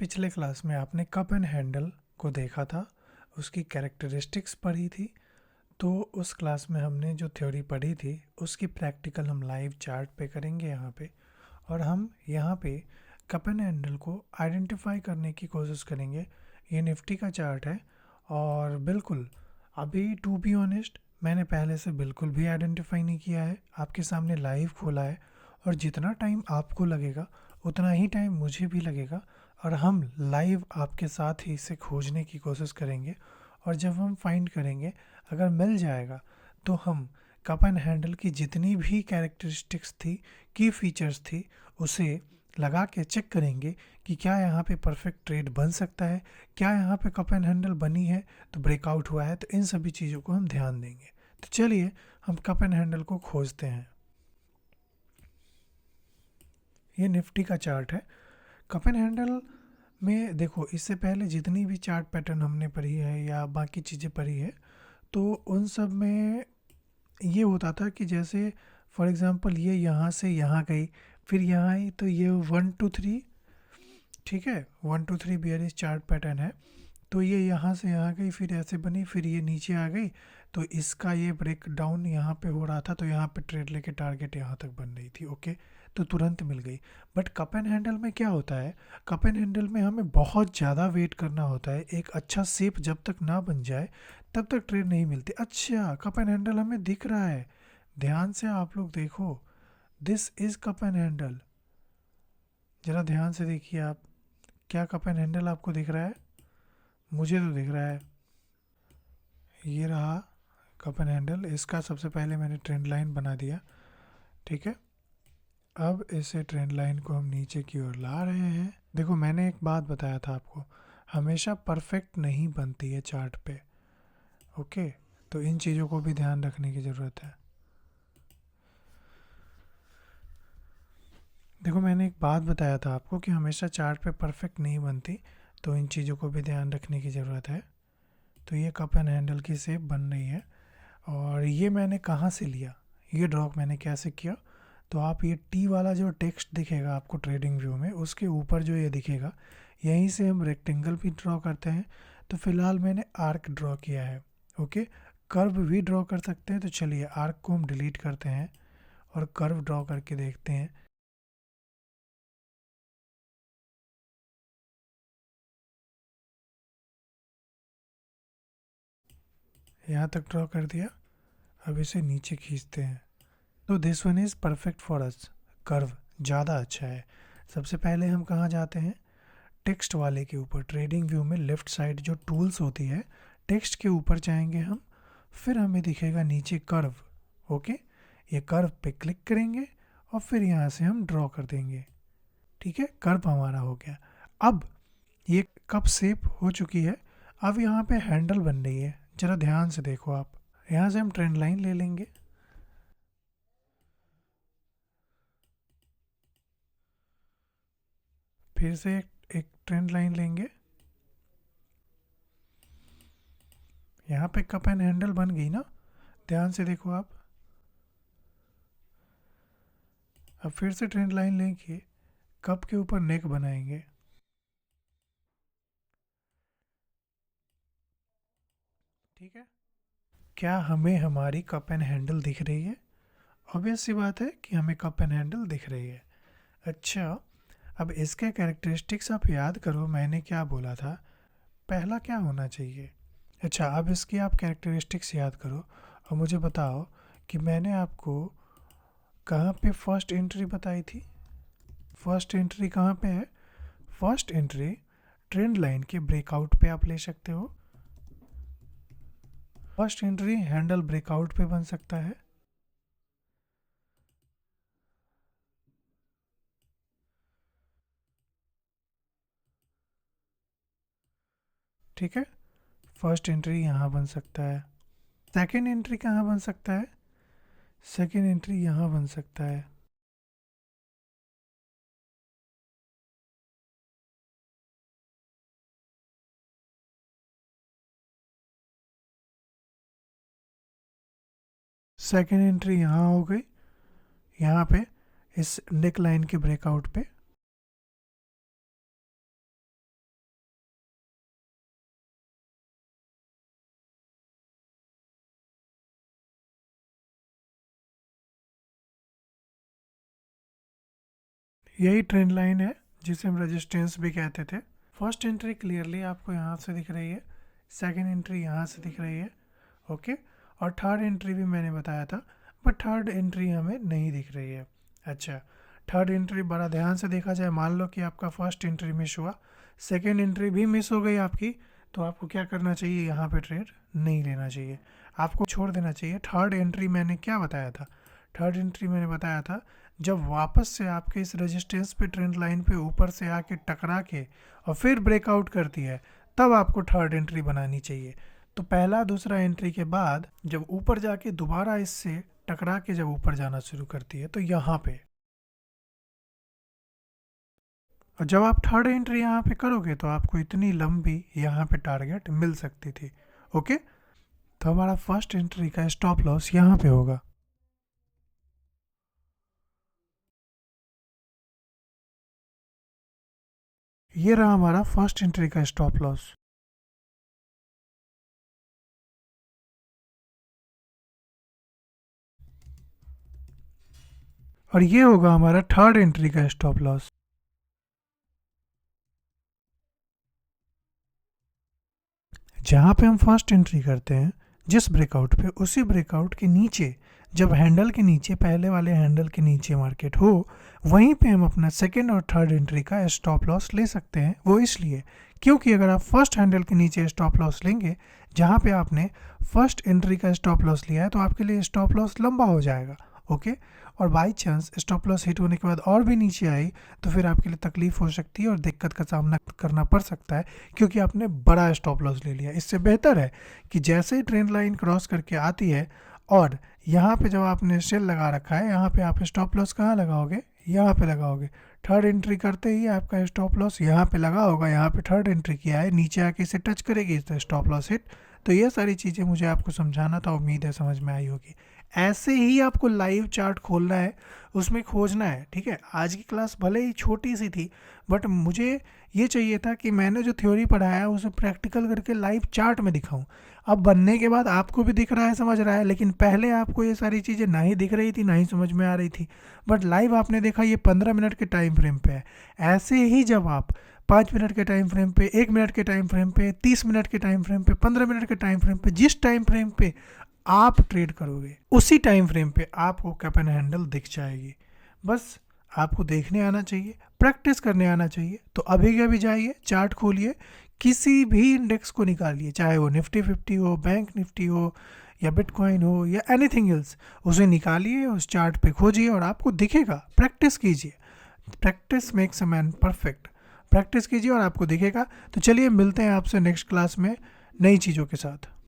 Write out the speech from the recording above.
पिछले क्लास में आपने कप एंड हैंडल को देखा था, उसकी कैरेक्टरिस्टिक्स पढ़ी थी। तो उस क्लास में हमने जो थ्योरी पढ़ी थी उसकी प्रैक्टिकल हम लाइव चार्ट पे करेंगे यहाँ पे। और हम यहाँ पे कप एंड हैंडल को आइडेंटिफाई करने की कोशिश करेंगे। ये निफ्टी का चार्ट है और बिल्कुल अभी टू बी ऑनेस्ट मैंने पहले से बिल्कुल भी आइडेंटिफाई नहीं किया है, आपके सामने लाइव खोला है। और जितना टाइम आपको लगेगा उतना ही टाइम मुझे भी लगेगा और हम लाइव आपके साथ ही इसे खोजने की कोशिश करेंगे। और जब हम फाइंड करेंगे, अगर मिल जाएगा तो हम कप एंड हैंडल की जितनी भी कैरेक्टरिस्टिक्स थी, की फीचर्स थी, उसे लगा के चेक करेंगे कि क्या यहाँ पे परफेक्ट ट्रेड बन सकता है, क्या यहाँ पे कप एंड हैंडल बनी है तो ब्रेकआउट हुआ है। तो इन सभी चीज़ों को हम ध्यान देंगे। तो चलिए हम कप एंड हैंडल को खोजते हैं। ये निफ्टी का चार्ट है। कप एंड हैंडल में देखो, इससे पहले जितनी भी चार्ट पैटर्न हमने पढ़ी है या बाकी चीज़ें पढ़ी है, तो उन सब में ये होता था कि जैसे फॉर एग्जांपल ये यहाँ से यहाँ गई, फिर यहाँ आई, तो ये 1 2 3, ठीक है, 1 2 3 बियरिश चार्ट पैटर्न है। तो ये यहाँ से यहाँ गई, फिर ऐसे बनी, फिर ये नीचे आ गई, तो इसका ये ब्रेक डाउन यहाँ पे हो रहा था, तो यहाँ पे ट्रेड लेके टारगेट यहाँ तक बन रही थी। ओके, तो तुरंत मिल गई। बट कप एंड हैंडल में क्या होता है, कप एंड हैंडल में हमें बहुत ज़्यादा वेट करना होता है। एक अच्छा शेप जब तक ना बन जाए तब तक ट्रेड नहीं मिलती। अच्छा, कप एंड हैंडल हमें दिख रहा है, ध्यान से आप लोग देखो, this is cup and handle. ज़रा ध्यान से देखिए आप, क्या कप एंड हैंडल आपको दिख रहा है? मुझे तो दिख रहा है। ये रहा कप एंड हैंडल। इसका सबसे पहले मैंने ट्रेंड लाइन बना दिया, ठीक है। अब इसे ट्रेंड लाइन को हम नीचे की ओर ला रहे हैं। देखो, मैंने एक बात बताया था आपको, हमेशा परफेक्ट नहीं बनती है चार्ट पे। ओके, तो इन चीज़ों को भी ध्यान रखने की ज़रूरत है। देखो, मैंने एक बात बताया था आपको कि हमेशा चार्ट पे परफेक्ट नहीं बनती, तो इन चीज़ों को भी ध्यान रखने की ज़रूरत है। तो ये कप एंड हैंडल की शेप बन रही है। और ये मैंने कहाँ से लिया, ये ड्रॉ मैंने कैसे किया, तो आप ये टी वाला जो टेक्स्ट दिखेगा आपको ट्रेडिंग व्यू में, उसके ऊपर जो ये दिखेगा, यहीं से हम रेक्टेंगल भी ड्रॉ करते हैं। तो फिलहाल मैंने आर्क ड्रॉ किया है। ओके, कर्व भी ड्रॉ कर सकते हैं। तो चलिए आर्क को हम डिलीट करते हैं और कर्व ड्रॉ करके देखते हैं। यहाँ तक ड्रॉ कर दिया, अब इसे नीचे खींचते हैं। तो this one is perfect for us, curve ज़्यादा अच्छा है। सबसे पहले हम कहाँ जाते हैं, टेक्स्ट वाले के ऊपर। ट्रेडिंग व्यू में लेफ़्ट साइड जो टूल्स होती है, टेक्स्ट के ऊपर जाएंगे हम, फिर हमें दिखेगा नीचे कर्व। ओके, ये कर्व पे क्लिक करेंगे और फिर यहाँ से हम ड्रॉ कर देंगे। ठीक है, कर्व हमारा हो गया। अब ये कप शेप हो चुकी है। अब यहाँ पे हैंडल बन रही है, ज़रा ध्यान से देखो आप। यहाँ से हम ट्रेंड लाइन ले लेंगे, फिर से एक ट्रेंड लाइन लेंगे। यहाँ पे कप एंड हैंडल बन गई ना, ध्यान से देखो आप। अब फिर से ट्रेंड लाइन लेंगे, कप के ऊपर नेक बनाएंगे। ठीक है, क्या हमें हमारी कप एंड हैंडल दिख रही है? ऑब्वियस सी बात है कि हमें कप एंड हैंडल दिख रही है। अच्छा, अब इसके कैरेक्टरिस्टिक्स आप याद करो, मैंने क्या बोला था, पहला क्या होना चाहिए। अच्छा, अब इसकी आप कैरेक्टरिस्टिक्स याद करो और मुझे बताओ कि मैंने आपको कहाँ पे फर्स्ट एंट्री बताई थी। फर्स्ट एंट्री कहाँ पे है? फर्स्ट एंट्री ट्रेंड लाइन के ब्रेकआउट पे आप ले सकते हो। फर्स्ट एंट्री हैंडल ब्रेकआउट पे बन सकता है। ठीक है, फर्स्ट एंट्री यहाँ बन सकता है। सेकेंड एंट्री कहाँ बन सकता है? सेकेंड एंट्री यहाँ बन सकता है। सेकेंड एंट्री यहाँ हो गई, यहाँ पे इस नेक लाइन के ब्रेकआउट पे। यही ट्रेंड लाइन है जिसे हम रेजिस्टेंस भी कहते थे। फर्स्ट एंट्री क्लियरली आपको यहाँ से दिख रही है, सेकेंड एंट्री यहाँ से दिख रही है, ओके। और थर्ड एंट्री भी मैंने बताया था, बट थर्ड एंट्री हमें नहीं दिख रही है। अच्छा, थर्ड एंट्री बड़ा ध्यान से देखा जाए, मान लो कि आपका फर्स्ट एंट्री मिस हुआ, सेकेंड एंट्री भी मिस हो गई आपकी, तो आपको क्या करना चाहिए, यहाँ पे ट्रेड नहीं लेना चाहिए, आपको छोड़ देना चाहिए। थर्ड एंट्री मैंने क्या बताया था, थर्ड एंट्री मैंने बताया था जब वापस से आपके इस रेजिस्टेंस पे ट्रेंड लाइन पे ऊपर से आके टकरा के और फिर ब्रेकआउट करती है, तब आपको थर्ड एंट्री बनानी चाहिए। तो पहला दूसरा एंट्री के बाद जब ऊपर जाके दोबारा इससे टकरा के जब ऊपर जाना शुरू करती है, तो यहाँ पे, और जब आप थर्ड एंट्री यहाँ पे करोगे तो आपको इतनी लंबी यहाँ पे टारगेट मिल सकती थी, ओके। तो हमारा फर्स्ट एंट्री का स्टॉप लॉस यहाँ पे होगा। ये रहा हमारा फर्स्ट एंट्री का स्टॉप लॉस। और ये होगा हमारा थर्ड एंट्री का स्टॉप लॉस। जहाँ पे हम फर्स्ट एंट्री करते हैं जिस ब्रेकआउट पे, उसी ब्रेकआउट के नीचे, जब हैंडल के नीचे, पहले वाले हैंडल के नीचे मार्केट हो, वहीं पे हम अपना सेकेंड और थर्ड एंट्री का स्टॉप लॉस ले सकते हैं। वो इसलिए क्योंकि अगर आप फर्स्ट हैंडल के नीचे स्टॉप लॉस लेंगे, जहाँ पे आपने फर्स्ट एंट्री का स्टॉप लॉस लिया है, तो आपके लिए स्टॉप लॉस लंबा हो जाएगा, ओके। और by chance stop loss hit होने के बाद और भी नीचे आई, तो फिर आपके लिए तकलीफ हो सकती है और दिक्कत का सामना करना पड़ सकता है, क्योंकि आपने बड़ा स्टॉप लॉस ले लिया। इससे बेहतर है कि जैसे ही ट्रेंड लाइन क्रॉस करके आती है और यहाँ पे जब आपने सेल लगा रखा है, यहाँ पे आप स्टॉप लॉस कहाँ लगाओगे, यहाँ पे लगाओगे। थर्ड एंट्री करते ही आपका स्टॉप लॉस यहाँ पे लगा होगा, यहाँ पे थर्ड एंट्री किया है, नीचे आके इसे टच करेगी तो स्टॉप लॉस हिट। तो ये सारी चीज़ें मुझे आपको समझाना था, उम्मीद है समझ में आई होगी। ऐसे ही आपको लाइव चार्ट खोलना है, उसमें खोजना है, ठीक है। आज की क्लास भले ही छोटी सी थी, बट मुझे ये चाहिए था कि मैंने जो थ्योरी पढ़ाया उसे प्रैक्टिकल करके लाइव चार्ट में दिखाऊं। अब बनने के बाद आपको भी दिख रहा है, समझ रहा है, लेकिन पहले आपको ये सारी चीज़ें ना ही दिख रही थी, ना ही समझ में आ रही थी, बट लाइव आपने देखा ये 15 मिनट के टाइम फ्रेम पे है। ऐसे ही जब आप 5 मिनट के टाइम फ्रेम पे, 1 मिनट के टाइम फ्रेम पे, 30 मिनट के टाइम फ्रेम पे, 15 मिनट के टाइम फ्रेम पे, जिस टाइम फ्रेम पे आप ट्रेड करोगे, उसी टाइम फ्रेम पे आपको कैप एंड हैंडल दिख जाएगी। बस आपको देखने आना चाहिए, प्रैक्टिस करने आना चाहिए। तो अभी के अभी जाइए, चार्ट खोलिए, किसी भी इंडेक्स को निकालिए, चाहे वो निफ्टी 50 हो, बैंक निफ्टी हो, या बिटकॉइन हो, या एनीथिंग एल्स, उसे निकालिए, उस चार्ट पे खोजिए और आपको दिखेगा। प्रैक्टिस कीजिए, practice makes a man perfect. Practice कीजिए और आपको दिखेगा। तो चलिए मिलते हैं आपसे नेक्स्ट क्लास में नई चीज़ों के साथ।